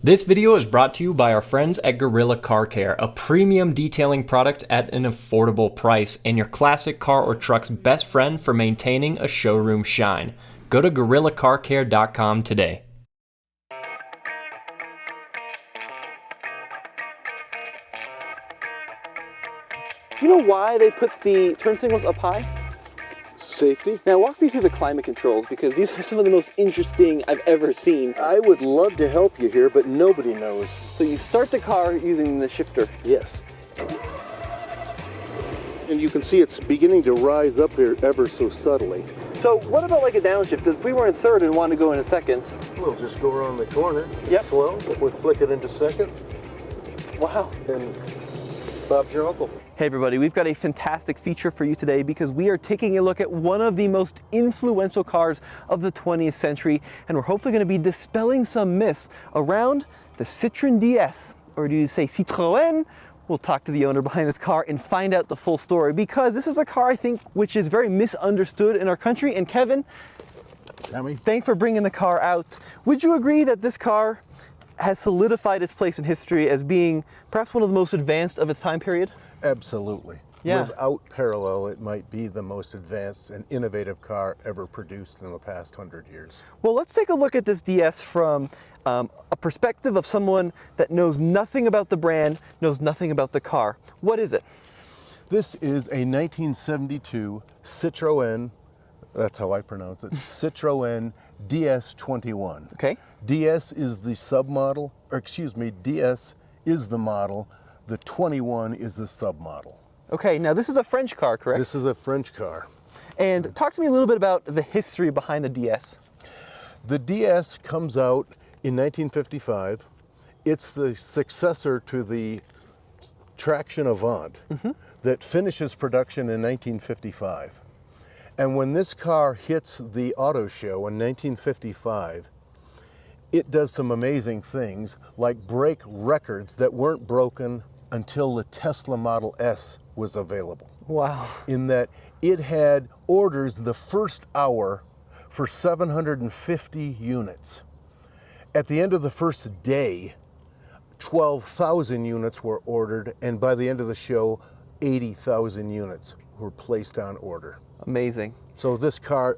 This video is brought to you by our friends at Gorilla Car Care, a premium detailing product at an affordable price and your classic car or truck's best friend for maintaining a showroom shine. Go to GorillaCarCare.com today. Do you know why they put the turn signals up high? Safety. Now walk me through the climate controls, because these are some of the most interesting I've ever seen. I would love to help you here, but nobody knows. So you start the car using the shifter. Yes. And you can see it's beginning to rise up here ever so subtly. So what about like a downshift? If we were in third and wanted to go in a second? We'll just go around the corner. Yep. Slow. We'll flick it into second. Wow. And Bob's your uncle. Hey everybody, we've got a fantastic feature for you today because we are taking a look at one of the most influential cars of the 20th century, and we're hopefully going to be dispelling some myths around the Citroen DS, or do you say Citroën? We'll talk to the owner behind this car and find out the full story, because this is a car I think which is very misunderstood in our country. And Kevin, thanks for bringing the car out. Would you agree that this car has solidified its place in history as being perhaps one of the most advanced of its time period? Absolutely. Yeah. Without parallel, it might be the most advanced and innovative car ever produced in the past 100 years. Well, let's take a look at this DS from a perspective of someone that knows nothing about the brand, knows nothing about the car. What is it? This is a 1972 Citroën, that's how I pronounce it, Citroën DS21. Okay. DS is the submodel, or excuse me, DS is the model. The 21 is the submodel. Okay, now this is a French car, correct? This is a French car. And talk to me a little bit about the history behind the DS. The DS comes out in 1955. It's the successor to the Traction Avant that finishes production in 1955. And when this car hits the auto show in 1955, it does some amazing things, like break records that weren't broken until the Tesla Model S was available. Wow. In that it had orders the first hour for 750 units. At the end of the first day, 12,000 units were ordered, and by the end of the show, 80,000 units were placed on order. Amazing. So this car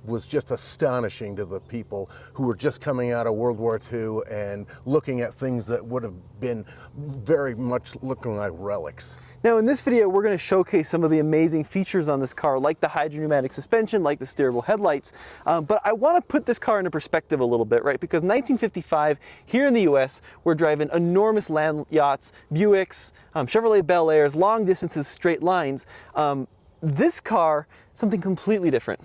was just astonishing to the people who were just coming out of World War II and looking at things that would have been very much looking like relics. Now in this video, we're going to showcase some of the amazing features on this car, like the hydropneumatic suspension, like the steerable headlights. But I want to put this car into perspective a little bit, right? Because 1955, here in the US, we're driving enormous land yachts, Buicks, Chevrolet Bel Airs, long distances, straight lines. This car, something completely different.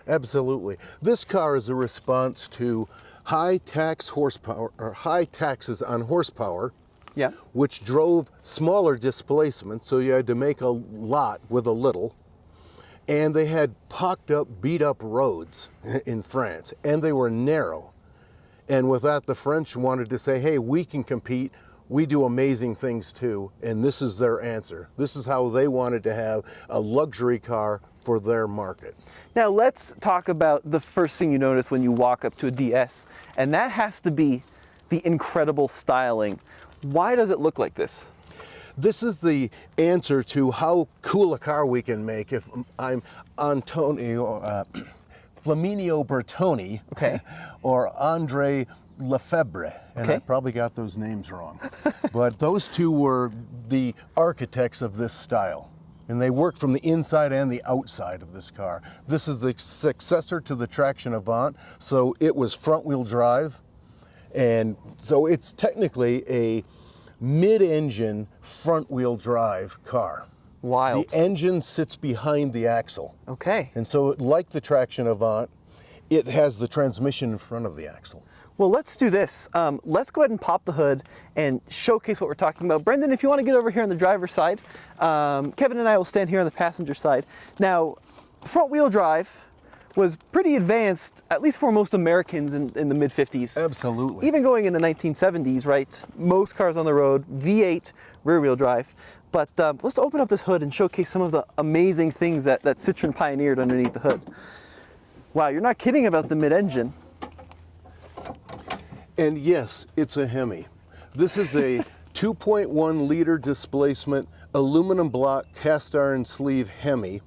Absolutely. This car is a response to high taxes on horsepower, which drove smaller displacement, so you had to make a lot with a little. And they had pocked up, beat up roads in France, and they were narrow. And with that, the French wanted to say, hey, we can compete. We do amazing things too, and this is their answer. This is how they wanted to have a luxury car for their market. Now let's talk about the first thing you notice when you walk up to a DS, and that has to be the incredible styling. Why does it look like this? This is the answer to how cool a car we can make. If I'm Antonio, Flaminio Bertoni, okay, or Andre Lefebvre, and I probably got those names wrong. But those two were the architects of this style. And they worked from the inside and the outside of this car. This is the successor to the Traction Avant, so it was front-wheel drive. And so it's technically a mid-engine front-wheel drive car. Wild. The engine sits behind the axle. Okay. And so like the Traction Avant, it has the transmission in front of the axle. Well, let's do this. Let's go ahead and pop the hood and showcase what we're talking about. Brendan, if you want to get over here on the driver's side, Kevin and I will stand here on the passenger side. Now, front-wheel drive was pretty advanced, at least for most Americans in the mid-50s. Absolutely. Even going in the 1970s, right? Most cars on the road, V8 rear-wheel drive. But let's open up this hood and showcase some of the amazing things that Citroen pioneered underneath the hood. Wow, you're not kidding about the mid-engine. And yes, it's a Hemi. This is a 2.1 liter displacement aluminum block cast iron sleeve Hemi,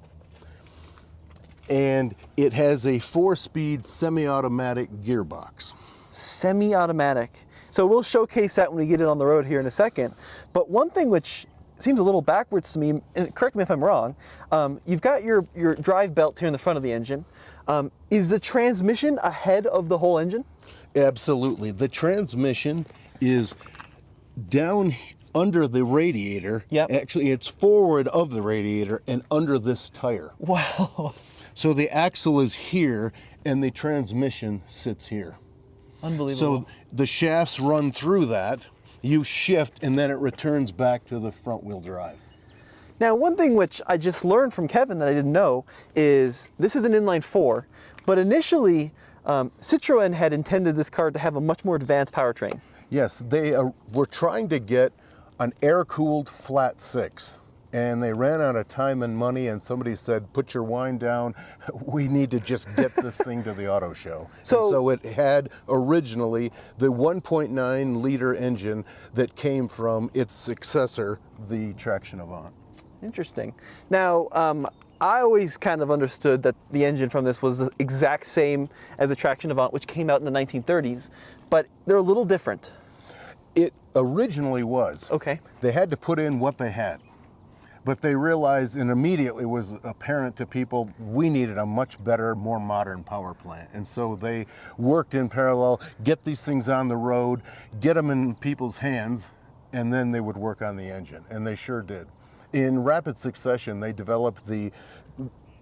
and it has a 4-speed semi-automatic gearbox. Semi-automatic. So we'll showcase that when we get it on the road here in a second. But one thing which seems a little backwards to me, and correct me if I'm wrong, you've got your drive belts here in the front of the engine. Is the transmission ahead of the whole engine? Absolutely. The transmission is down under the radiator. Yep. Actually, it's forward of the radiator and under this tire. Wow. So the axle is here and the transmission sits here. Unbelievable. So the shafts run through that, you shift, and then it returns back to the front wheel drive. Now, one thing which I just learned from Kevin that I didn't know is this is an inline 4, but initially Citroën had intended this car to have a much more advanced powertrain. Yes, they were trying to get an air-cooled flat 6, and they ran out of time and money, and somebody said, put your wine down, we need to just get this thing to the auto show. So it had originally the 1.9 liter engine that came from its successor, the Traction Avant. Interesting. Now, I always kind of understood that the engine from this was the exact same as the Traction Avant, which came out in the 1930s, but they're a little different. It originally was. Okay. They had to put in what they had, but they realized, and immediately was apparent to people, we needed a much better, more modern power plant. And so they worked in parallel, get these things on the road, get them in people's hands, and then they would work on the engine, and they sure did. In rapid succession, they developed the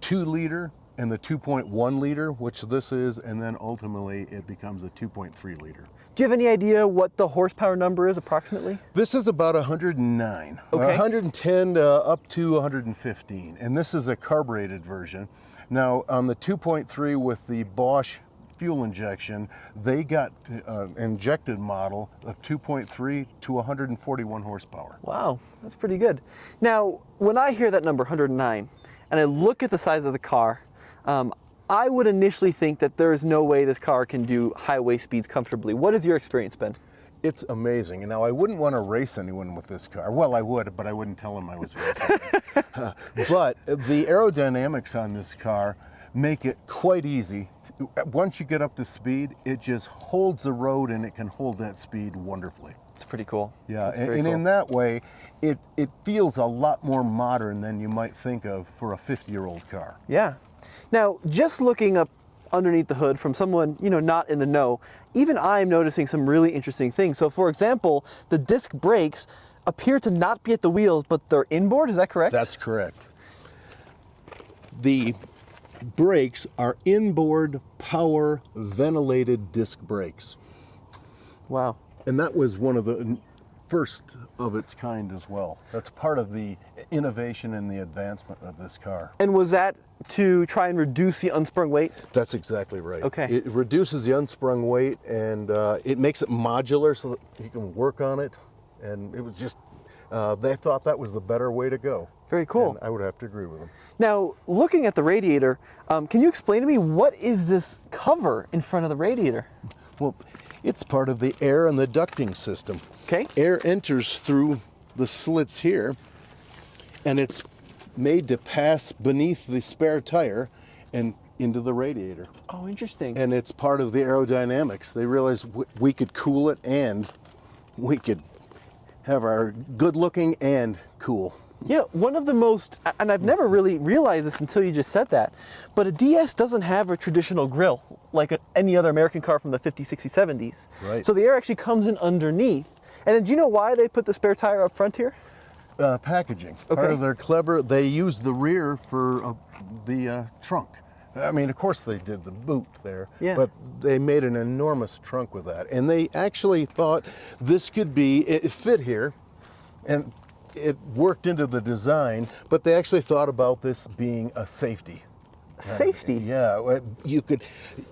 2 liter and the 2.1 liter, which this is, and then ultimately it becomes a 2.3 liter. Do you have any idea what the horsepower number is approximately? This is about 109, okay. 110 up to 115, and this is a carbureted version. Now on the 2.3 with the Bosch fuel injection, they got an injected model of 2.3 to 141 horsepower. Wow, that's pretty good. Now, when I hear that number, 109, and I look at the size of the car, I would initially think that there is no way this car can do highway speeds comfortably. What has your experience been? It's amazing. And now I wouldn't want to race anyone with this car. Well, I would, but I wouldn't tell them I was racing. But the aerodynamics on this car make it quite easy. Once you get up to speed, it just holds the road, and it can hold that speed wonderfully. It's pretty cool. Yeah, and in that way, it feels a lot more modern than you might think of for a 50-year-old car. Yeah. Now, just looking up underneath the hood from someone, not in the know, even I'm noticing some really interesting things. So, for example, the disc brakes appear to not be at the wheels, but they're inboard, is that correct? That's correct. The brakes are inboard power ventilated disc brakes. Wow. And that was one of the first of its kind as well. That's part of the innovation and the advancement of this car. And was that to try and reduce the unsprung weight? That's exactly right. Okay. It reduces the unsprung weight, and it makes it modular so that you can work on it. And it was just, they thought that was the better way to go. Very cool. And I would have to agree with them. Now, looking at the radiator, can you explain to me what is this cover in front of the radiator? Well, it's part of the air and the ducting system. Okay. Air enters through the slits here, and it's made to pass beneath the spare tire and into the radiator. Oh, interesting. And it's part of the aerodynamics. They realized we could cool it, and we could have our good looking and cool. Yeah, one of the most, and I've never really realized this until you just said that, but a DS doesn't have a traditional grille like any other American car from the 50s, 60s, 70s. Right. So the air actually comes in underneath. And then do you know why they put the spare tire up front here? Packaging. Okay. Part of their clever, they used the rear for the trunk. I mean, of course they did the boot there, yeah. But they made an enormous trunk with that. And they actually thought this could be, it fit here, and it worked into the design, but they actually thought about this being a safety. Safety? Yeah, you could,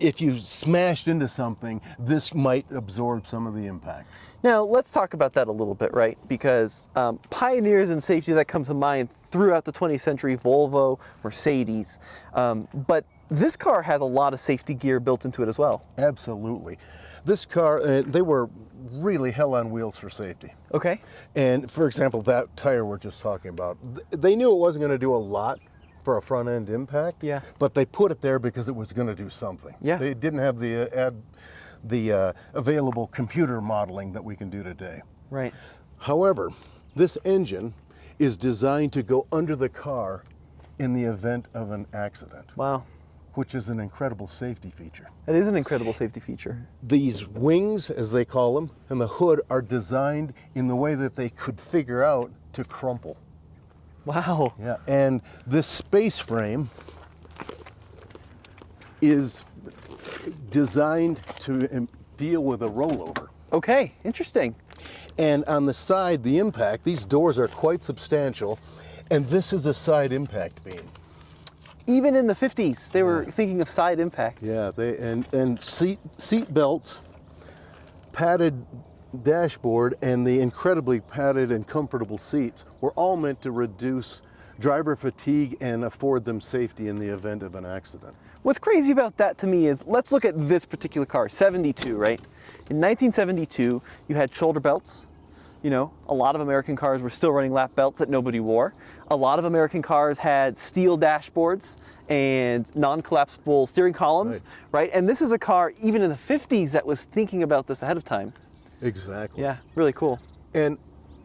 if you smashed into something, this might absorb some of the impact. Now, let's talk about that a little bit, right? Because pioneers in safety that come to mind throughout the 20th century, Volvo, Mercedes, but this car has a lot of safety gear built into it as well. Absolutely. This car, they were really hell on wheels for safety. Okay. And for example, that tire we're just talking about, they knew it wasn't going to do a lot for a front end impact, yeah, but they put it there because it was going to do something. Yeah. They didn't have the available computer modeling that we can do today. Right. However, this engine is designed to go under the car in the event of an accident. Wow. Which is an incredible safety feature. It is an incredible safety feature. These wings, as they call them, and the hood are designed in the way that they could figure out to crumple. Wow. Yeah, and this space frame is designed to deal with a rollover. Okay, interesting. And on the side, the impact, these doors are quite substantial, and this is a side impact beam. Even in the 50s, they were thinking of side impact. Yeah, and seat belts, padded dashboard, and the incredibly padded and comfortable seats were all meant to reduce driver fatigue and afford them safety in the event of an accident. What's crazy about that to me is, let's look at this particular car, 72, right? In 1972, you had shoulder belts. You know, a lot of American cars were still running lap belts that nobody wore. A lot of American cars had steel dashboards and non-collapsible steering columns, right? And this is a car, even in the 50s, that was thinking about this ahead of time. Exactly. Yeah, really cool. And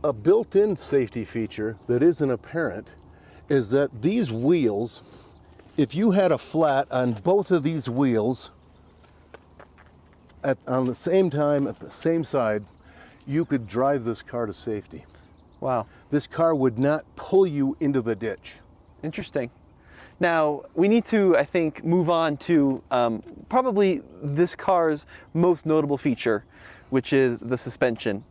a built-in safety feature that isn't apparent is that these wheels, if you had a flat on both of these wheels on the same time, at the same side, you could drive this car to safety. Wow. This car would not pull you into the ditch. Interesting. Now, we need to, I think, move on to probably this car's most notable feature, which is the suspension.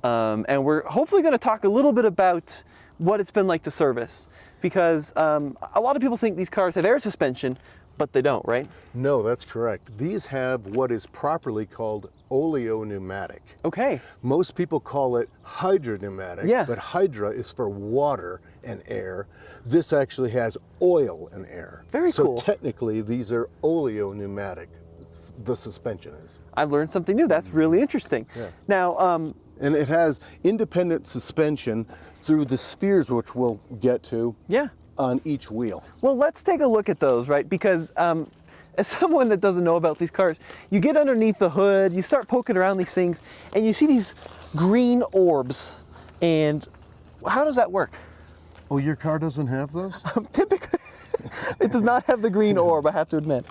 And we're hopefully going to talk a little bit about what it's been like to service, because a lot of people think these cars have air suspension, but they don't, right? No, that's correct. These have what is properly called oleopneumatic. Okay. Most people call it hydropneumatic, but hydra is for water and air. This actually has oil and air. Very cool. So technically, these are oleopneumatic, the suspension is. I've learned something new. That's really interesting. Yeah. Now, and it has independent suspension through the spheres, which we'll get to. Yeah. On each wheel. Well, let's take a look at those, right? Because as someone that doesn't know about these cars, you get underneath the hood, you start poking around these things, and you see these green orbs. And how does that work? Oh, your car doesn't have those? Typically, it does not have the green orb, I have to admit.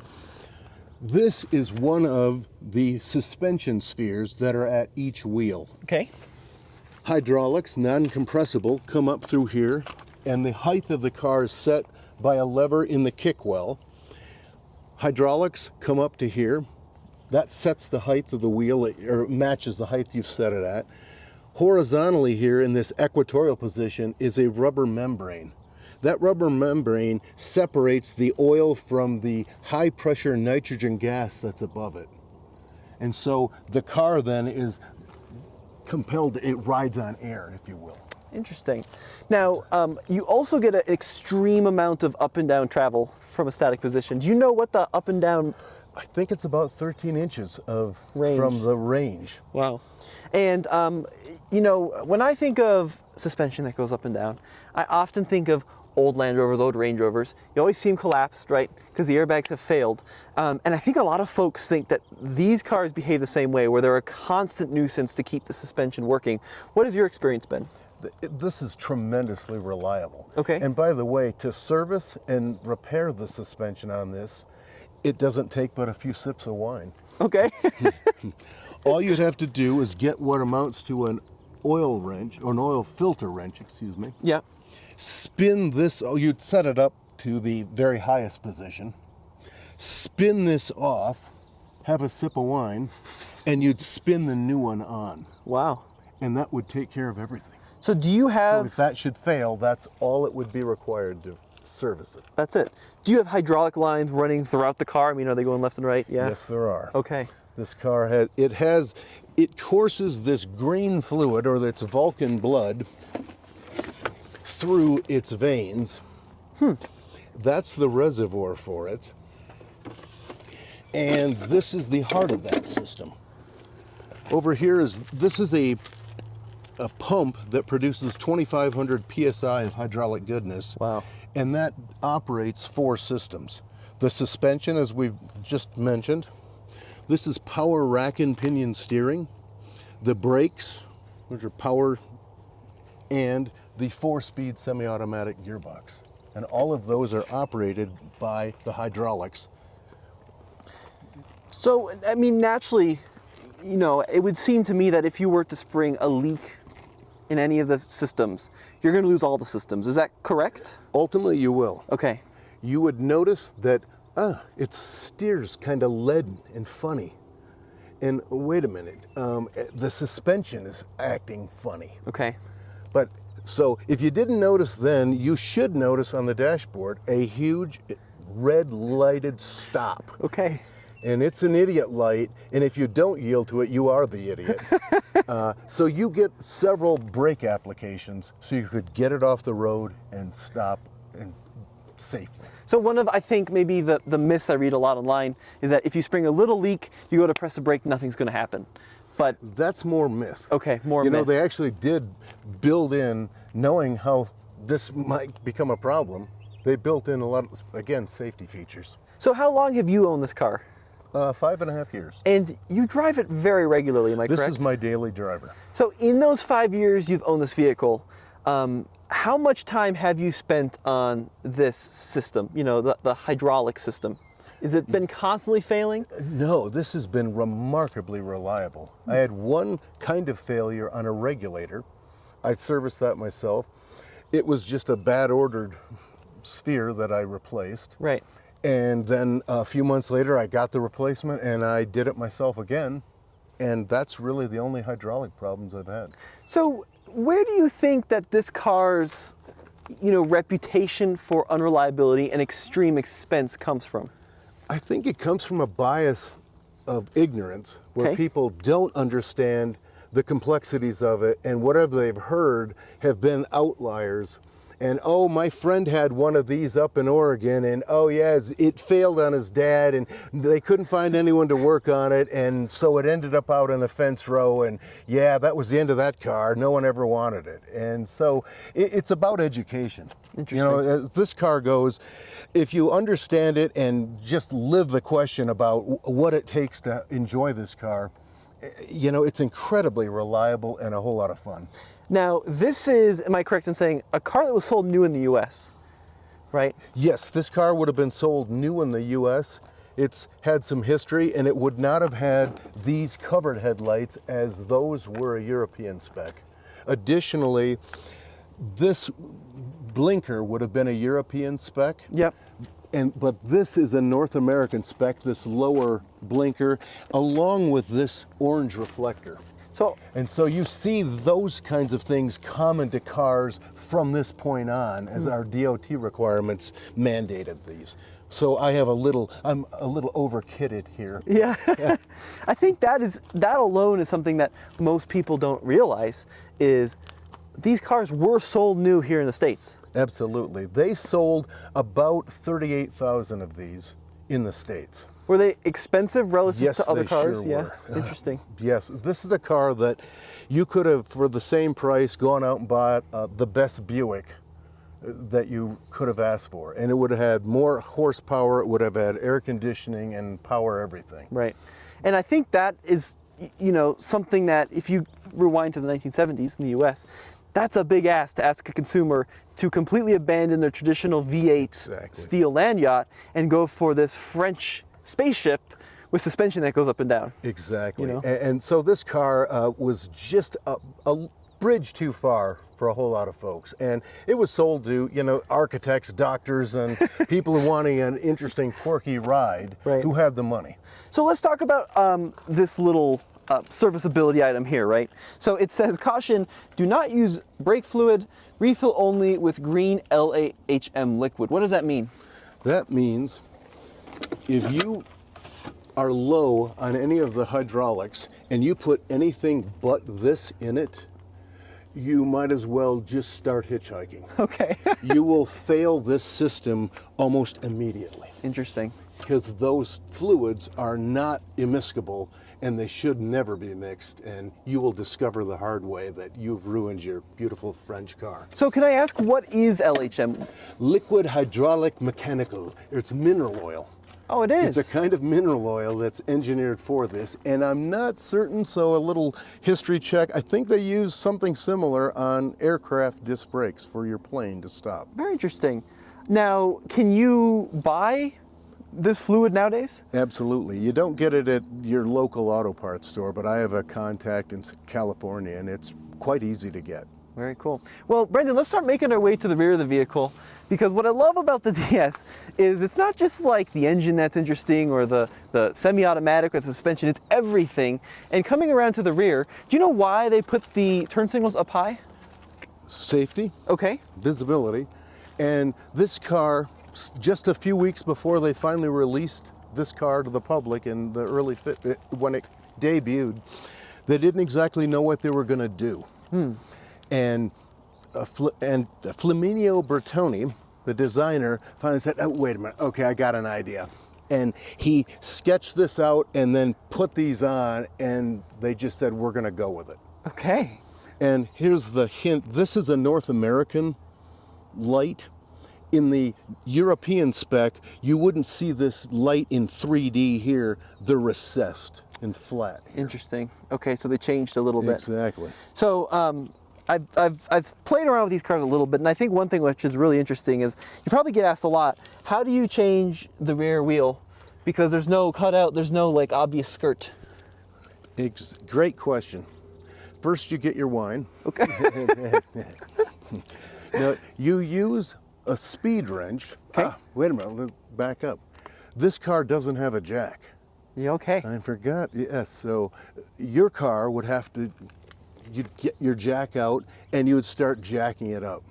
This is one of the suspension spheres that are at each wheel. Okay. Hydraulics, non-compressible, come up through here, and the height of the car is set by a lever in the kick well. Hydraulics come up to here. That sets the height of the wheel, or matches the height you've set it at. Horizontally here in this equatorial position is a rubber membrane. That rubber membrane separates the oil from the high pressure nitrogen gas that's above it. And so the car then is compelled, it rides on air, if you will. Interesting. Now, you also get an extreme amount of up and down travel from a static position. Do you know what the up and down? I think it's about 13 inches of range. From the range. Wow. And, you know, when I think of suspension that goes up and down, I often think of old Land Rovers, old Range Rovers. You always see them collapsed, right? Because the airbags have failed. And I think a lot of folks think that these cars behave the same way, where they're a constant nuisance to keep the suspension working. What has your experience been? This is tremendously reliable. Okay. And by the way, to service and repair the suspension on this, it doesn't take but a few sips of wine. Okay. All you'd have to do is get what amounts to an oil wrench, or an oil filter wrench, excuse me. Yeah. Spin this, you'd set it up to the very highest position. Spin this off, have a sip of wine, and you'd spin the new one on. Wow. And that would take care of everything. So do you have... So if that should fail, that's all it would be required to service it. That's it. Do you have hydraulic lines running throughout the car? I mean, are they going left and right? Yeah. Yes, there are. Okay. This car it courses this green fluid, or its Vulcan blood, through its veins. That's the reservoir for it. And this is the heart of that system. Over here this is a pump that produces 2,500 psi of hydraulic goodness. Wow. And that operates 4 systems. The suspension, as we've just mentioned. This is power rack and pinion steering. The brakes, which are power, and the 4-speed semi-automatic gearbox. And all of those are operated by the hydraulics. So, I mean, naturally, you know, it would seem to me that if you were to spring a leak in any of the systems, you're going to lose all the systems. Is that correct? Ultimately, you will. Okay. You would notice that, it steers kind of leaden and funny. And wait a minute, the suspension is acting funny. Okay. But, so if you didn't notice then, you should notice on the dashboard a huge red lighted stop. Okay. And it's an idiot light, and if you don't yield to it, you are the idiot. So you get several brake applications so you could get it off the road and stop and safely. So one of, I think, maybe the myths I read a lot online is that if you spring a little leak, you go to press the brake, nothing's going to happen. But that's more myth. Okay, more myth. You know, they actually did build in, knowing how this might become a problem, they built in a lot of, again, safety features. So how long have you owned this car? 5.5 years. And you drive it very regularly, am I correct? This is my daily driver. So in those 5 years you've owned this vehicle, how much time have you spent on this system, you know, the hydraulic system? Has it been constantly failing? No, this has been remarkably reliable. I had one kind of failure on a regulator. I serviced that myself. It was just a bad ordered sphere that I replaced. Right. And then a few months later, I got the replacement and I did it myself again. And that's really the only hydraulic problems I've had. So where do you think that this car's, you know, reputation for unreliability and extreme expense comes from? I think it comes from a bias of ignorance where people don't understand the complexities of it, and whatever they've heard have been outliers. And oh, my friend had one of these up in Oregon, and oh yeah, it failed on his dad, and they couldn't find anyone to work on it, and so it ended up out in a fence row, and yeah, that was the end of that car. No one ever wanted it. And so it's about education. Interesting. You know, as this car goes, if you understand it and just live the question about what it takes to enjoy this car, you know, it's incredibly reliable and a whole lot of fun. Now, this is, am I correct in saying, a car that was sold new in the US, right? Yes, this car would have been sold new in the US. It's had some history, and it would not have had these covered headlights as those were a European spec. Additionally, this blinker would have been a European spec. Yep. But this is a North American spec, this lower blinker, along with this orange reflector. And so you see those kinds of things common to cars from this point on, as our DOT requirements mandated these. So I'm a little over-kitted here. Yeah. I think that alone is something that most people don't realize, is these cars were sold new here in the States. Absolutely. They sold about 38,000 of these in the States. Were they expensive relative to other cars? Sure Yeah, were. interesting. Yes, this is a car that you could have, for the same price, gone out and bought the best Buick that you could have asked for. And it would have had more horsepower, it would have had air conditioning and power everything. Right. And I think that is, you know, something that if you rewind to the 1970s in the US, that's a big ask to ask a consumer to completely abandon their traditional V8 steel land yacht and go for this French spaceship with suspension that goes up and down. Exactly. You know? And so this car was just a bridge too far for a whole lot of folks. And it was sold to, you know, architects, doctors, and people who wanting an interesting, quirky ride who had the money. So let's talk about this little serviceability item here, right? So it says, caution, do not use brake fluid, refill only with green LAHM liquid. What does that mean? That means if you are low on any of the hydraulics and you put anything but this in it, you might as well just start hitchhiking. Okay. You will fail this system almost immediately. Interesting. because those fluids are not immiscible and they should never be mixed, and you will discover the hard way that you've ruined your beautiful French car. So can I ask, what is LHM? Liquid hydraulic mechanical. It's mineral oil. Oh, it is? It's a kind of mineral oil that's engineered for this, and I'm not certain, so a little history check. I think they use something similar on aircraft disc brakes for your plane to stop. Very interesting. Now, can you buy this fluid nowadays? Absolutely. You don't get it at your local auto parts store, but I have a contact in California, and it's quite easy to get. Very cool. Well, Brendan, let's start making our way to the rear of the vehicle, because what I love about the DS is it's not just like the engine that's interesting or the semi-automatic with the suspension, it's everything. And coming around to the rear, do you know why they put the turn signals up high? Safety. Okay. Visibility. And this car, just a few weeks before they finally released this car to the public in the early when it debuted, they didn't exactly know what they were going to do. And Flaminio Bertoni, the designer, finally said, oh, wait a minute, okay, I got an idea. And he sketched this out and then put these on, and they just said, we're going to go with it. Okay. And here's the hint. This is a North American light. In the European spec, you wouldn't see this light in 3D here. They're recessed and flat here. Interesting. Okay, so they changed a little bit. Exactly. So I've played around with these cars a little bit, and I think one thing which is really interesting is you probably get asked a lot, how do you change the rear wheel? Because there's no cutout, there's no like obvious skirt. Great question. First, you get your wine. Okay. Now, you use a speed wrench. Okay. Wait a minute, let's back up. This car doesn't have a jack. Yeah, okay. I forgot, yes. So your car would have to, you'd get your jack out and you would start jacking it up.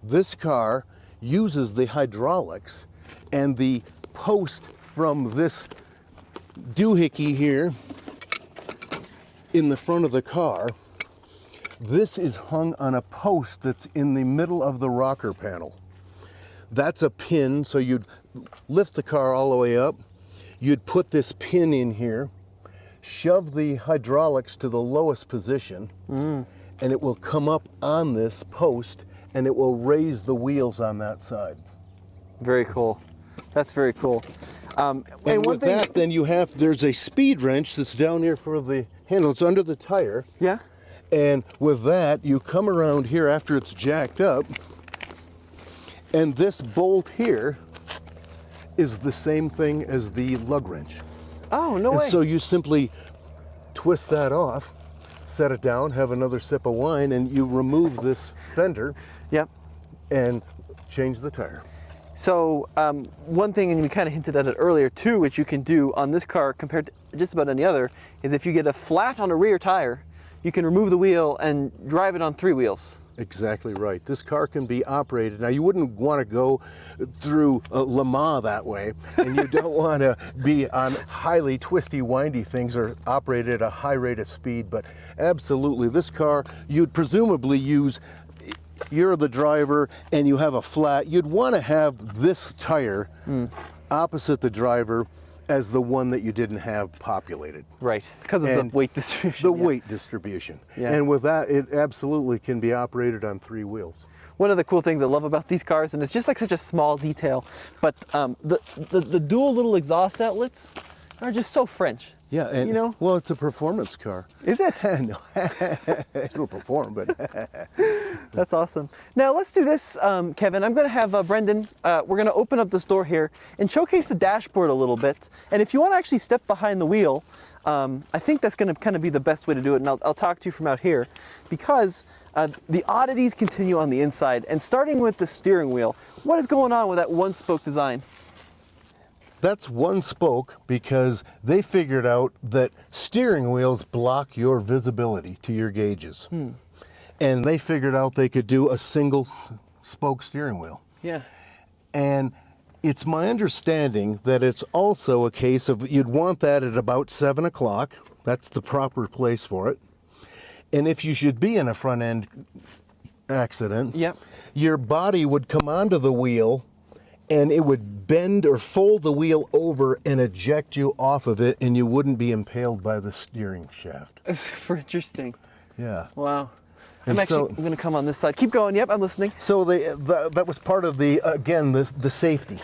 This car uses the hydraulics and the post from this doohickey here in the front of the car. This is hung on a post that's in the middle of the rocker panel. That's a pin, so you'd lift the car all the way up. You'd put this pin in here, shove the hydraulics to the lowest position, and it will come up on this post, and it will raise the wheels on that side. Very cool. That's very cool. And with that, then there's a speed wrench that's down here for the handle. It's under the tire. Yeah. And with that, you come around here after it's jacked up, and this bolt here is the same thing as the lug wrench. Oh, no way. And so you simply twist that off, set it down, have another sip of wine, and you remove this fender. Yep. And change the tire. So one thing, and we kind of hinted at it earlier too, which you can do on this car compared to just about any other, is if you get a flat on a rear tire, you can remove the wheel and drive it on 3 wheels. Exactly right. This car can be operated. Now, you wouldn't want to go through Le Mans that way, and you don't want to be on highly twisty, windy things or operate at a high rate of speed, but absolutely, this car, you'd presumably use, you're the driver and you have a flat, you'd want to have this tire opposite the driver as the one that you didn't have populated. Right, because of the weight distribution. The weight distribution. Yeah. And with that, it absolutely can be operated on 3 wheels. One of the cool things I love about these cars, and it's just like such a small detail, but the dual little exhaust outlets are just so French. Yeah, and you know? Well, it's a performance car. Is it? No, it'll perform, but That's awesome. Now let's do this, Kevin. I'm going to have Brendan, we're going to open up this door here and showcase the dashboard a little bit. And if you want to actually step behind the wheel, I think that's going to kind of be the best way to do it. And I'll talk to you from out here, because the oddities continue on the inside. And starting with the steering wheel, what is going on with that one spoke design? that's one spoke because they figured out that steering wheels block your visibility to your gauges. And they figured out they could do a single spoke steering wheel. Yeah. And it's my understanding that it's also a case of you'd want that at about 7 o'clock. That's the proper place for it. And if you should be in a front end accident, Yep. your body would come onto the wheel and it would bend or fold the wheel over and eject you off of it, and you wouldn't be impaled by the steering shaft. That's super interesting. Yeah. Wow. And I'm going to come on this side. Keep going. Yep, I'm listening. So that was part of the safety.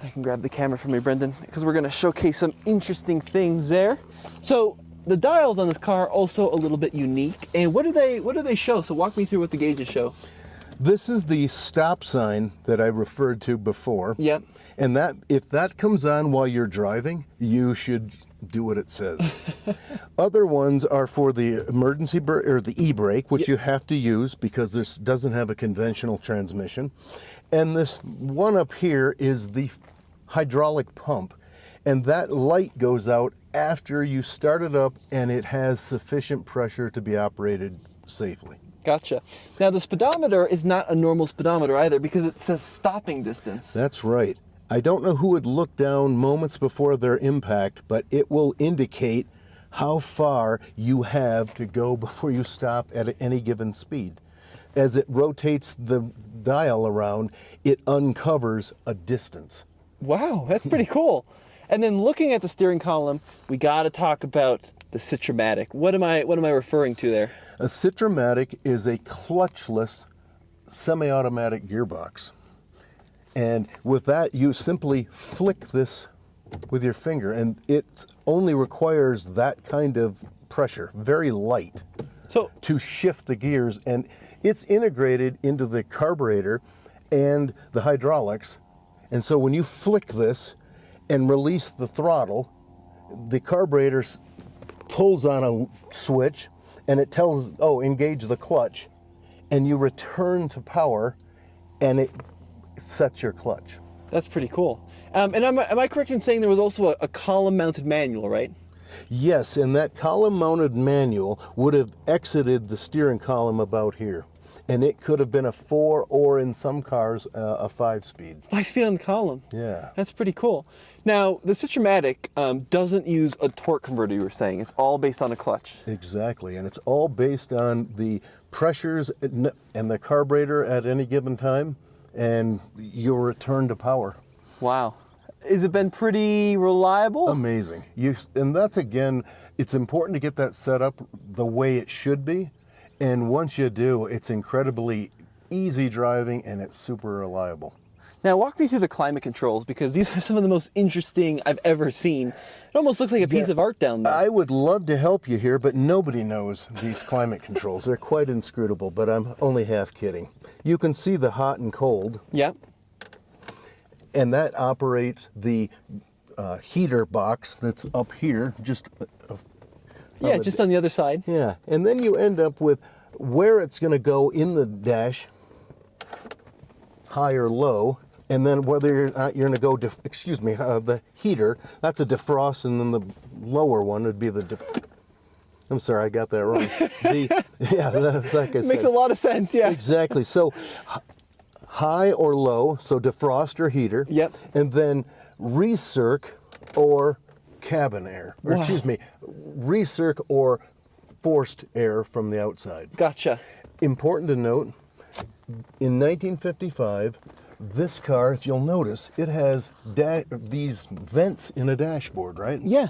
I can grab the camera from me, Brendan, because we're going to showcase some interesting things there. So the dials on this car are also a little bit unique. And what do they show? So walk me through what the gauges show. This is the stop sign that I referred to before. Yep. And that if that comes on while you're driving, you should do what it says. Other ones are for the emergency or the e-brake, which you have to use because this doesn't have a conventional transmission. And this one up here is the hydraulic pump. And that light goes out after you start it up and it has sufficient pressure to be operated safely. Gotcha. Now the speedometer is not a normal speedometer either because it says stopping distance. That's right. I don't know who would look down moments before their impact, but it will indicate how far you have to go before you stop at any given speed. As it rotates the dial around, it uncovers a distance. Wow, that's pretty cool. And then looking at the steering column, we got to talk about the Citromatic. What am I referring to there? A Citromatic is a clutchless semi-automatic gearbox. And with that, you simply flick this with your finger, and it only requires that kind of pressure, very light, to shift the gears. And it's integrated into the carburetor and the hydraulics. And so when you flick this and release the throttle, the carburetor pulls on a switch, and it tells, engage the clutch, and you return to power, and it sets your clutch. That's pretty cool. And am I correct in saying there was also a column-mounted manual, right? Yes, and that column-mounted manual would have exited the steering column about here. And it could have been a 4 or, in some cars, a 5-speed. 5-speed on the column. Yeah. That's pretty cool. Now, the Citromatic doesn't use a torque converter, you were saying. It's all based on a clutch. Exactly, and it's all based on the pressures and the carburetor at any given time, and your return to power. Wow. Has it been pretty reliable? Amazing. And that's, again, it's important to get that set up the way it should be. And once you do, it's incredibly easy driving and it's super reliable. Now walk me through the climate controls, because these are some of the most interesting I've ever seen. It almost looks like a piece of art down there. I would love to help you here, but nobody knows these climate controls. They're quite inscrutable, but I'm only half kidding. You can see the hot and cold. Yeah. And that operates the heater box that's up here, just just on the other side. Yeah, and then you end up with where it's going to go in the dash, high or low, and then whether you're going to go, the heater, that's a defrost, and then the lower one would be the I'm sorry, I got that wrong. That's like I said. Makes a lot of sense, yeah. Exactly. So high or low, so defrost or heater. Yep. And then recirc or cabin air, or recirc or forced air from the outside. Gotcha. Important to note, in 1955, this car, if you'll notice, it has these vents in a dashboard, right? Yeah.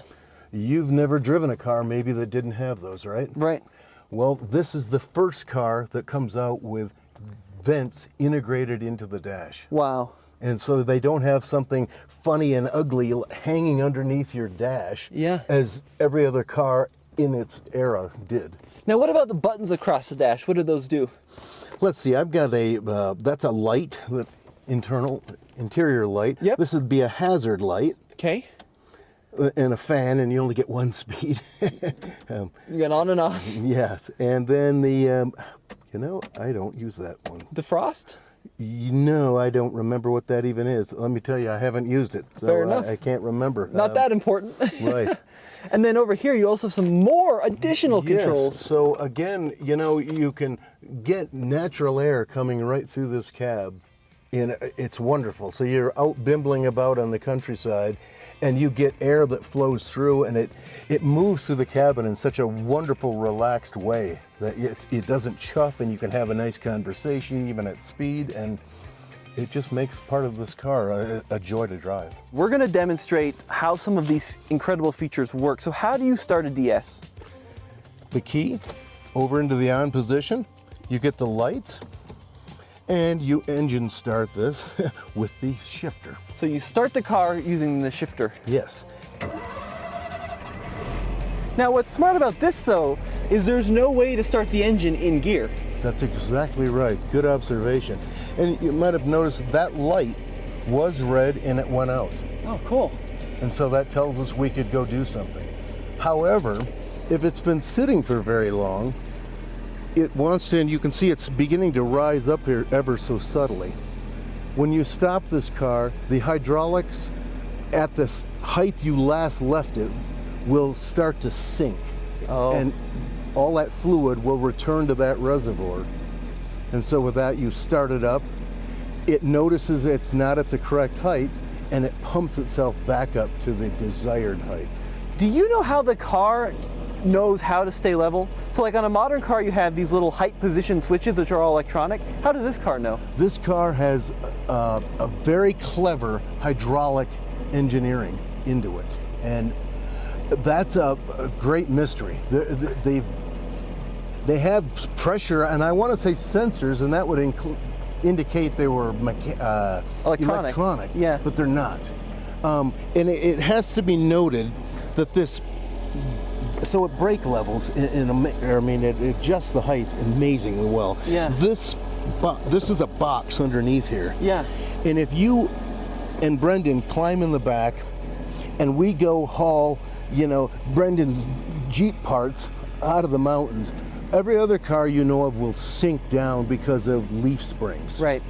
You've never driven a car maybe that didn't have those, right? Right. Well, this is the first car that comes out with vents integrated into the dash. Wow. And so they don't have something funny and ugly hanging underneath your dash, as every other car in its era did. Now, what about the buttons across the dash? What do those do? Let's see, I've got that's a light, interior light. Yep. This would be a hazard light. Okay. And a fan, and you only get one speed. You got on and off. Yes, and then the, I don't use that one. Defrost? No, I don't remember what that even is. Let me tell you, I haven't used it, so Fair enough. I can't remember. Not that important. Right. And then over here, you also have some more additional controls. Yes. So again, you can get natural air coming right through this cab. It's wonderful. So you're out bimbling about on the countryside, and you get air that flows through, and it moves through the cabin in such a wonderful, relaxed way that it doesn't chuff, and you can have a nice conversation even at speed. And it just makes part of this car a joy to drive. We're gonna demonstrate how some of these incredible features work. So how do you start a DS? The key, over into the on position, you get the lights, and you engine start this with the shifter. So you start the car using the shifter. Yes. Now what's smart about this though, is there's no way to start the engine in gear. That's exactly right. Good observation. And you might have noticed that light was red and it went out. Oh, cool. And so that tells us we could go do something. However, if it's been sitting for very long, it wants to, and you can see it's beginning to rise up here ever so subtly. When you stop this car, the hydraulics at this height you last left it will start to sink. Oh. And all that fluid will return to that reservoir. And so with that, you start it up, it notices it's not at the correct height, and it pumps itself back up to the desired height. Do you know how the car knows how to stay level? So like on a modern car, you have these little height position switches, which are all electronic. How does this car know? This car has a very clever hydraulic engineering into it. And that's a great mystery. They have pressure, and I want to say sensors, and that would indicate they were electronic, yeah. But they're not. And it has to be noted that this, so at brake levels, it adjusts the height amazingly well. Yeah. This is a box underneath here. Yeah. And if you and Brendan climb in the back, and we go haul, Brendan's Jeep parts out of the mountains, every other car you know of will sink down because of leaf springs. Right.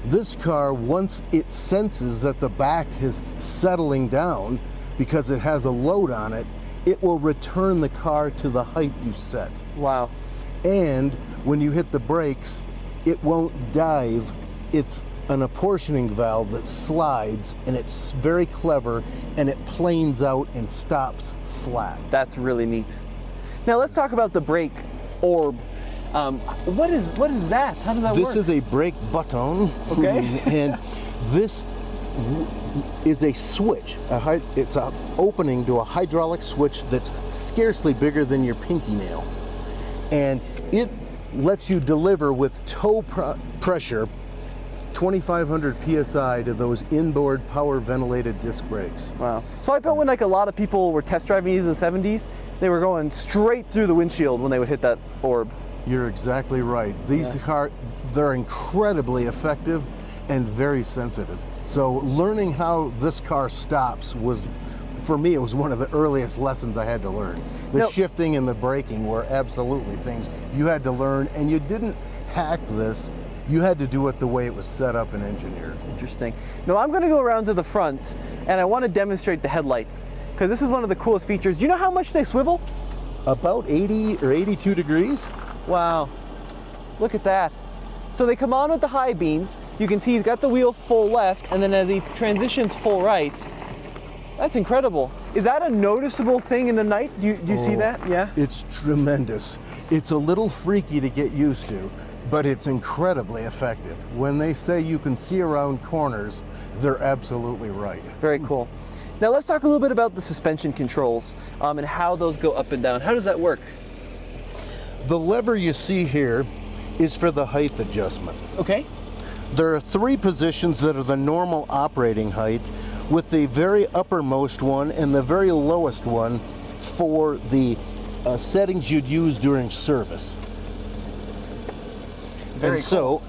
This car, once it senses that the back is settling down because it has a load on it, it will return the car to the height you set. Wow. And when you hit the brakes, it won't dive. It's an apportioning valve that slides, and it's very clever, and it planes out and stops flat. That's really neat. Now let's talk about the brake orb. What is that? How does that work? This is a brake button. Okay. And this is a switch. It's an opening to a hydraulic switch that's scarcely bigger than your pinky nail. And it lets you deliver with toe pressure 2,500 PSI to those inboard power ventilated disc brakes. Wow. So I bet when like a lot of people were test driving these in the 70s, they were going straight through the windshield when they would hit that orb. You're exactly right. These cars, they're incredibly effective and very sensitive. So learning how this car stops was, for me, it was one of the earliest lessons I had to learn. The shifting and the braking were absolutely things you had to learn, and you didn't hack this. You had to do it the way it was set up and engineered. Interesting. Now I'm going to go around to the front, and I want to demonstrate the headlights, because this is one of the coolest features. Do you know how much they swivel? About 80 or 82 degrees. Wow. Look at that. So they come on with the high beams. You can see he's got the wheel full left, and then as he transitions full right, that's incredible. Is that a noticeable thing in the night? Do you see that? Yeah. It's tremendous. It's a little freaky to get used to, but it's incredibly effective. When they say you can see around corners, they're absolutely right. Very cool. Now let's talk a little bit about the suspension controls and how those go up and down. How does that work? The lever you see here is for the height adjustment. Okay. There are 3 positions that are the normal operating height, with the very uppermost one and the very lowest one for the settings you'd use during service. Very so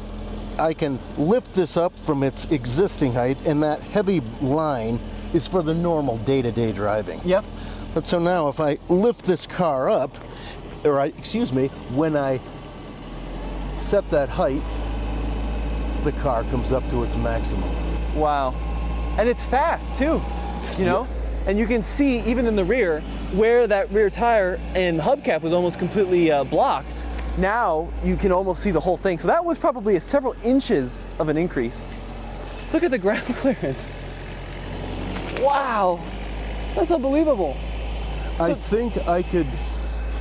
I can lift this up from its existing height, and that heavy line is for the normal day-to-day driving. Yep. But so now if I lift this car up, when I set that height, the car comes up to its maximum. Wow. And it's fast too, And you can see even in the rear where that rear tire and hubcap was almost completely blocked. Now you can almost see the whole thing. So that was probably several inches of an increase. Look at the ground clearance. Wow, that's unbelievable. I think I could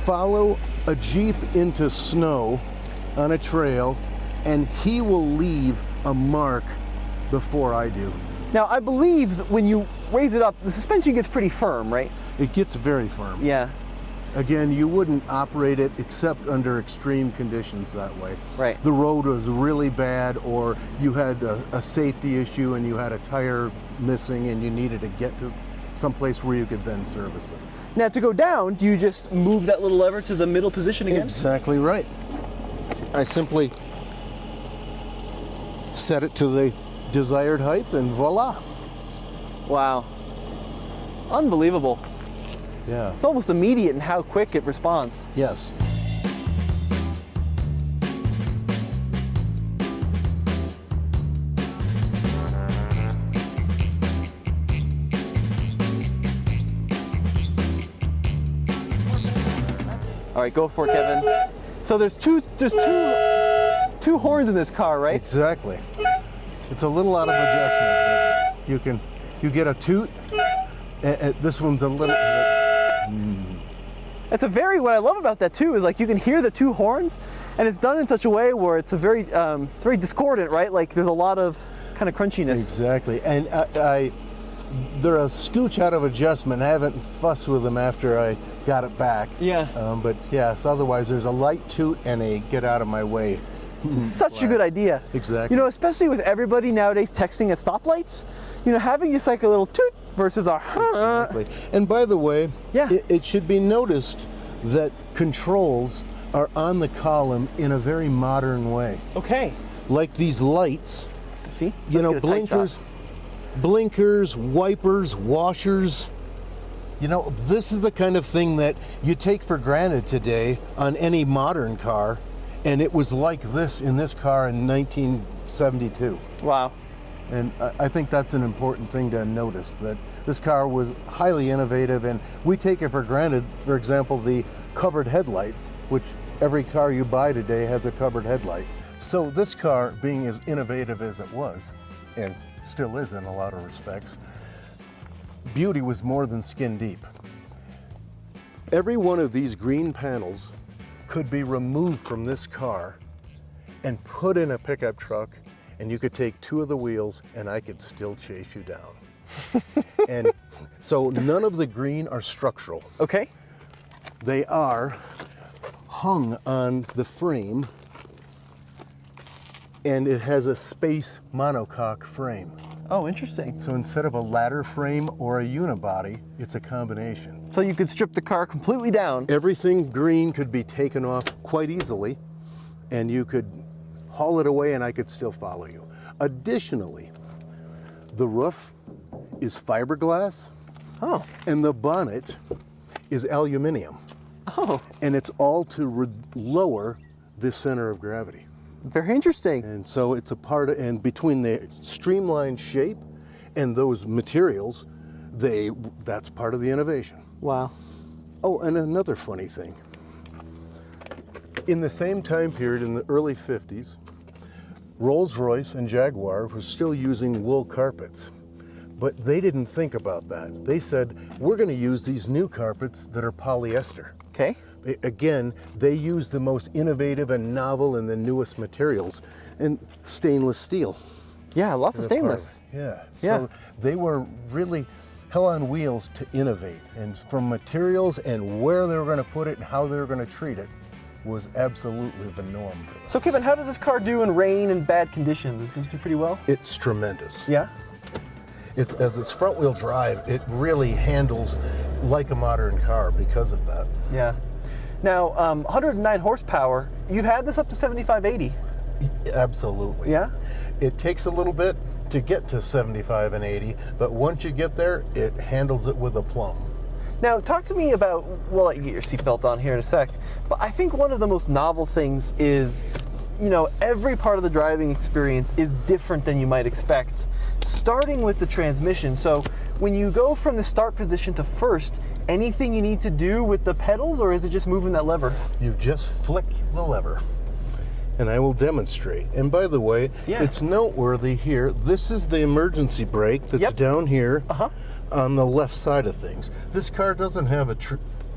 follow a Jeep into snow on a trail, and he will leave a mark before I do. Now, I believe that when you raise it up, the suspension gets pretty firm, right? It gets very firm. Yeah. Again, you wouldn't operate it except under extreme conditions that way. Right. The road was really bad, or you had a safety issue and you had a tire missing and you needed to get to someplace where you could then service it. Now, to go down, do you just move that little lever to the middle position again? Exactly right. I simply set it to the desired height and voila. Wow. Unbelievable. Yeah. It's almost immediate in how quick it responds. Yes. All right, go for it, Kevin. So there's two horns in this car, right? Exactly. It's a little out of adjustment. You get a toot. This one's a little. That's what I love about that too is like you can hear the two horns, and it's done in such a way where it's very discordant, right? Like there's a lot of kind of crunchiness. Exactly, and they're a scooch out of adjustment. I haven't fussed with them after I got it back. Yeah. But yes, otherwise there's a light toot and a get out of my way. Such a good idea. Exactly. You know, especially with everybody nowadays texting at stoplights, you know, having just like a little toot versus a Exactly. And by the way, yeah, it should be noticed that controls are on the column in a very modern way. Okay. Like these lights. See? You know, blinkers, wipers, washers. You know, this is the kind of thing that you take for granted today on any modern car, and it was like this in this car in 1972. Wow. And I think that's an important thing to notice, that this car was highly innovative, and we take it for granted. For example, the covered headlights, which every car you buy today has a covered headlight. So this car, being as innovative as it was, and still is in a lot of respects, beauty was more than skin deep. Every one of these green panels could be removed from this car and put in a pickup truck, and you could take two of the wheels and I could still chase you down. And so none of the green are structural. Okay. They are hung on the frame, and it has a space monocoque frame. Oh, interesting. So instead of a ladder frame or a unibody, it's a combination. So you could strip the car completely down. Everything green could be taken off quite easily, and you could haul it away and I could still follow you. Additionally, the roof is fiberglass, and the bonnet is aluminum. Oh. And it's all to lower the center of gravity. Very interesting. And so it's a part of, and between the streamlined shape and those materials, that's part of the innovation. Wow. Oh, and another funny thing. In the same time period, in the early 50s, Rolls-Royce and Jaguar were still using wool carpets, but they didn't think about that. They said, we're going to use these new carpets that are polyester. Okay. Again, they use the most innovative and novel and the newest materials, and stainless steel. Yeah, lots of stainless. Yeah. Yeah. So they were really hell on wheels to innovate, and from materials and where they were going to put it and how they were going to treat it was absolutely the norm for them. So Kevin, how does this car do in rain and bad conditions? Does this do pretty well? It's tremendous. Yeah. As it's front wheel drive, it really handles like a modern car because of that. Yeah. Now, 109 horsepower, you've had this up to 75, 80. Absolutely. Yeah? It takes a little bit to get to 75 and 80, but once you get there, it handles it with aplomb. Now, talk to me about, well, let you get your seatbelt on here in a sec, but I think one of the most novel things is, you know, every part of the driving experience is different than you might expect, starting with the transmission. So when you go from the start position to first, anything you need to do with the pedals, or is it just moving that lever? You just flick the lever, and I will demonstrate. And by the way, it's noteworthy here, this is the emergency brake that's down here on the left side of things. This car doesn't have a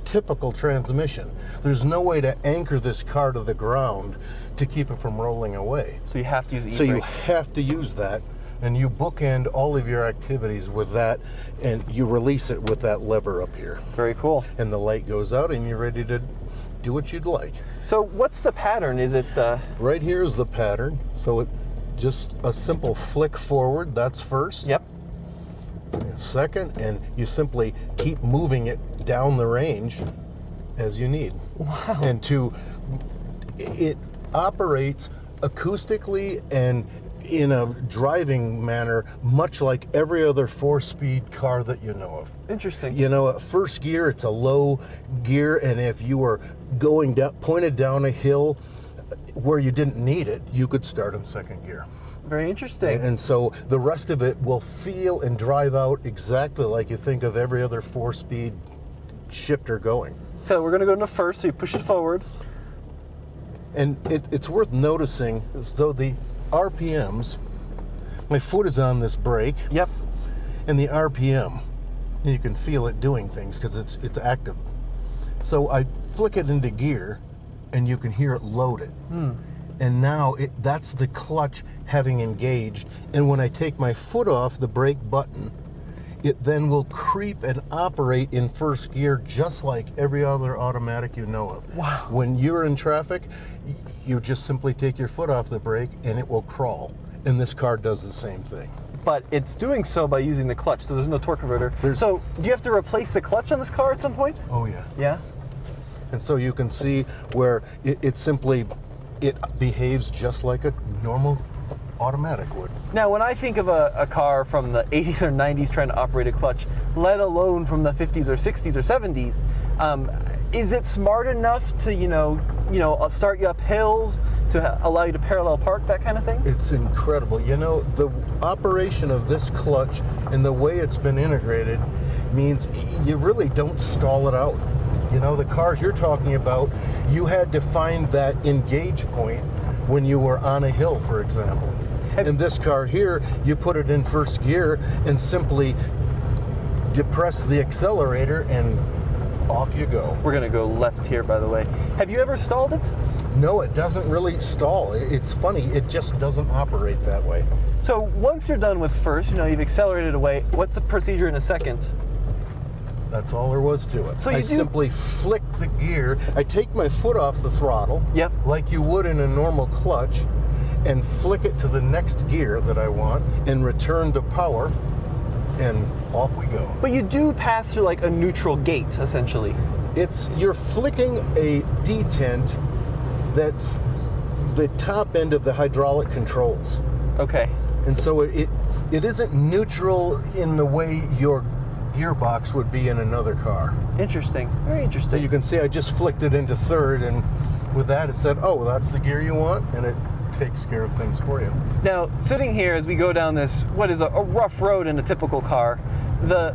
typical transmission. There's no way to anchor this car to the ground to keep it from rolling away. So you have to use e-brake. So you have to use that and you bookend all of your activities with that, and you release it with that lever up here. Very cool. And the light goes out, and you're ready to do what you'd like. So what's the pattern? Is it... Right here is the pattern. So it just a simple flick forward, that's first. Yep. And second, and you simply keep moving it down the range as you need. Wow. And it operates acoustically and in a driving manner, much like every other 4-speed car that you know of. Interesting. You know, at first gear, it's a low gear, and if you were going down, pointed down a hill where you didn't need it, you could start in second gear. Very interesting. And so the rest of it will feel and drive out exactly like you think of every other 4-speed shifter going. So we're going to go into first, so you push it forward. And it's worth noticing, as though the RPMs, my foot is on this brake. Yep. And the RPM, you can feel it doing things because it's active. So I flick it into gear, and you can hear it load it. And now that's the clutch having engaged. And when I take my foot off the brake button, it then will creep and operate in first gear just like every other automatic you know of. Wow. When you're in traffic, you just simply take your foot off the brake and it will crawl. And this car does the same thing. But it's doing so by using the clutch, so there's no torque converter. So do you have to replace the clutch on this car at some point? Oh yeah. Yeah? And so you can see where it simply behaves just like a normal automatic would. Now, when I think of a car from the 80s or 90s trying to operate a clutch, let alone from the 50s or 60s or 70s, is it smart enough to, start you up hills, to allow you to parallel park, that kind of thing? It's incredible. You know, the operation of this clutch and the way it's been integrated means you really don't stall it out. You know, the cars you're talking about, you had to find that engage point when you were on a hill, for example. In this car here, you put it in first gear and simply depress the accelerator and off you go. We're going to go left here, by the way. Have you ever stalled it? No, it doesn't really stall. It's funny, it just doesn't operate that way. So once you're done with first, you've accelerated away, what's the procedure in a second? That's all there was to it. So I simply flick the gear. I take my foot off the throttle, yep, like you would in a normal clutch, and flick it to the next gear that I want, and return to power, and off we go. But you do pass through like a neutral gate, essentially. You're flicking a detent that's the top end of the hydraulic controls. Okay. And so it isn't neutral in the way your gearbox would be in another car. Interesting. Very interesting. So you can see I just flicked it into third, and with that it said, oh, that's the gear you want, and it takes care of things for you. Now, sitting here as we go down this, what is a rough road in a typical car, the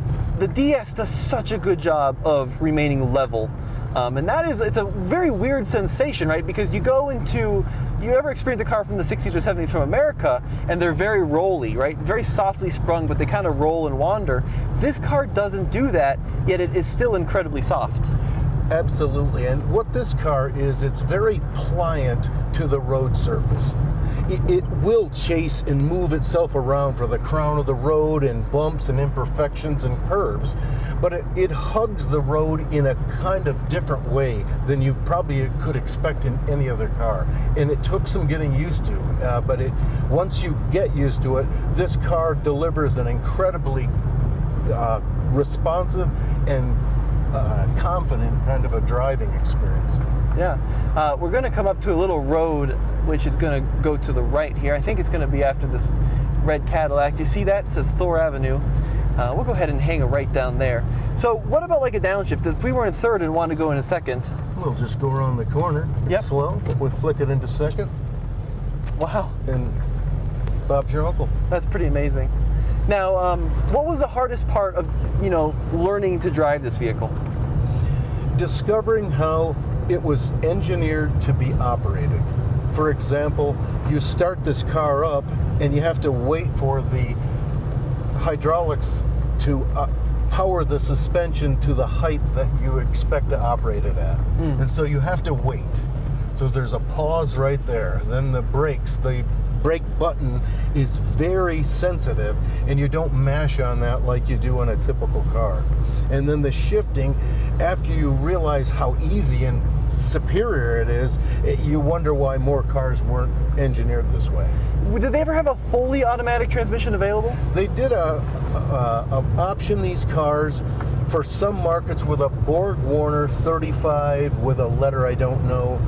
DS does such a good job of remaining level. And it's a very weird sensation, right? Because you ever experience a car from the 60s or 70s from America, and they're very rolly, right? Very softly sprung, but they kind of roll and wander. This car doesn't do that, yet it is still incredibly soft. Absolutely, and what this car is, it's very pliant to the road surface. It will chase and move itself around for the crown of the road and bumps and imperfections and curves, but it hugs the road in a kind of different way than you probably could expect in any other car. And it took some getting used to, but once you get used to it, this car delivers an incredibly responsive and confident kind of a driving experience. Yeah, we're going to come up to a little road which is going to go to the right here. I think it's going to be after this red Cadillac. Do you see that? It says Thor Avenue. We'll go ahead and hang it right down there. So what about like a downshift? If we were in third and wanted to go in a second? We'll just go around the corner. It's slow. We'll flick it into second. Wow. And Bob's your uncle. That's pretty amazing. Now, what was the hardest part of, learning to drive this vehicle? Discovering how it was engineered to be operated. For example, you start this car up and you have to wait for the hydraulics to power the suspension to the height that you expect to operate it at. And so you have to wait. So there's a pause right there. Then the brakes, the brake button is very sensitive, and you don't mash on that like you do in a typical car. And then the shifting, after you realize how easy and superior it is, you wonder why more cars weren't engineered this way. Did they ever have a fully automatic transmission available? They did option these cars for some markets with a Borg Warner 35 with a letter I don't know,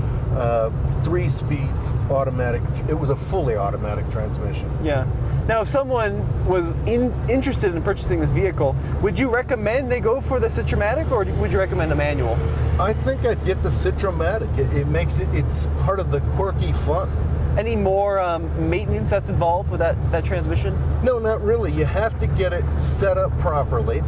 3-speed automatic. It was a fully automatic transmission. Yeah. Now, if someone was interested in purchasing this vehicle, would you recommend they go for the Citromatic, or would you recommend a manual? I think I'd get the Citromatic. It makes it's part of the quirky fun. Any more maintenance that's involved with that transmission? No, not really. You have to get it set up properly.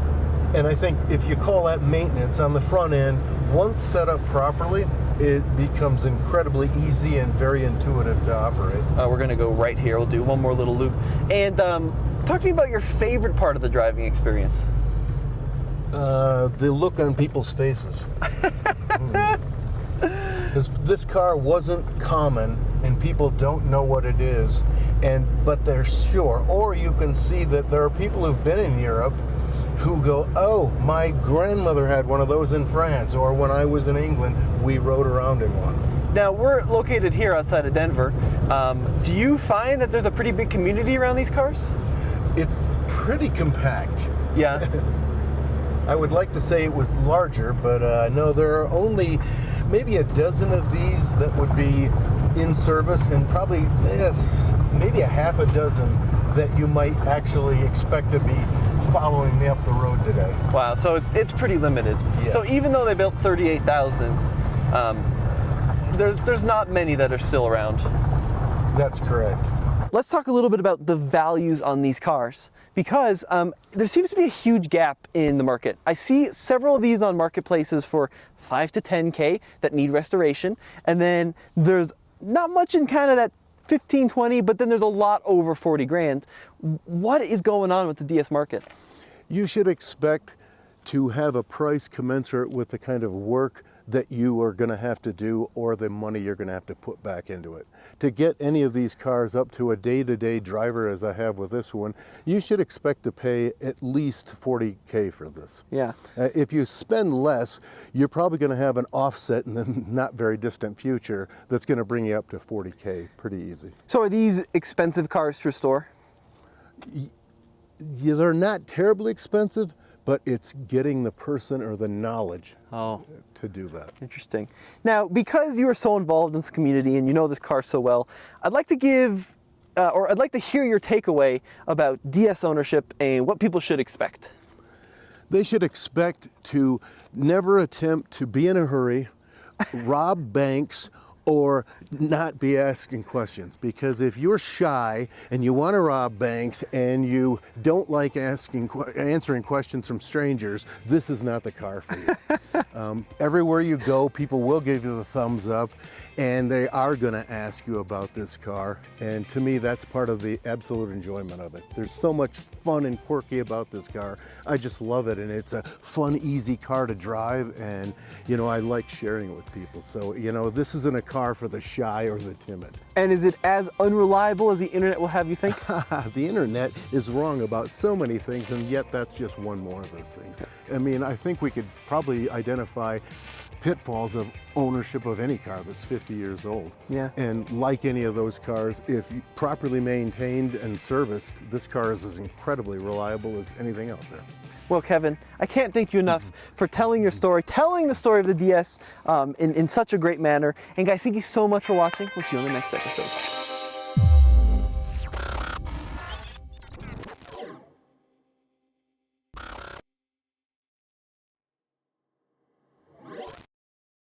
And I think if you call that maintenance on the front end, once set up properly, it becomes incredibly easy and very intuitive to operate. We're going to go right here. We'll do one more little loop. And talk to me about your favorite part of the driving experience. The look on people's faces. This car wasn't common, and people don't know what it is, but they're sure. Or you can see that there are people who've been in Europe who go, oh, my grandmother had one of those in France, or when I was in England, we rode around in one. Now, we're located here outside of Denver. Do you find that there's a pretty big community around these cars? It's pretty compact. Yeah. I would like to say it was larger, but no, there are only maybe a dozen of these that would be in service, and probably maybe a half a dozen that you might actually expect to be following me up the road today. Wow, so it's pretty limited. Yes. So even though they built 38,000, there's not many that are still around. That's correct. Let's talk a little bit about the values on these cars, because there seems to be a huge gap in the market. I see several of these on marketplaces for 5 to 10K that need restoration, and then there's not much in kind of that 15, 20, but then there's a lot over 40 grand. What is going on with the DS market? You should expect to have a price commensurate with the kind of work that you are going to have to do, or the money you're going to have to put back into it. To get any of these cars up to a day-to-day driver, as I have with this one, you should expect to pay at least 40K for this. Yeah. If you spend less, you're probably going to have an offset in the not very distant future that's going to bring you up to 40K pretty easy. So are these expensive cars to restore? They're not terribly expensive, but it's getting the person or the knowledge to do that. Interesting. Now, because you are so involved in this community and you know this car so well, I'd like to give, or I'd like to hear your takeaway about DS ownership and what people should expect. They should expect to never attempt to be in a hurry, rob banks, or not be asking questions. Because if you're shy and you want to rob banks and you don't like answering questions from strangers, this is not the car for you. Everywhere you go, people will give you the thumbs up, and they are going to ask you about this car. And to me, that's part of the absolute enjoyment of it. There's so much fun and quirky about this car. I just love it, and it's a fun, easy car to drive, and you know, I like sharing it with people. So, you know, this isn't a car for the shy or the timid. And is it as unreliable as the internet will have you think? The internet is wrong about so many things, and yet that's just one more of those things. I mean, I think we could probably identify pitfalls of ownership of any car that's 50 years old. Yeah. And like any of those cars, if properly maintained and serviced, this car is as incredibly reliable as anything out there. Well, Kevin, I can't thank you enough for telling your story, telling the story of the DS in such a great manner. And guys, thank you so much for watching. We'll see you on the next episode.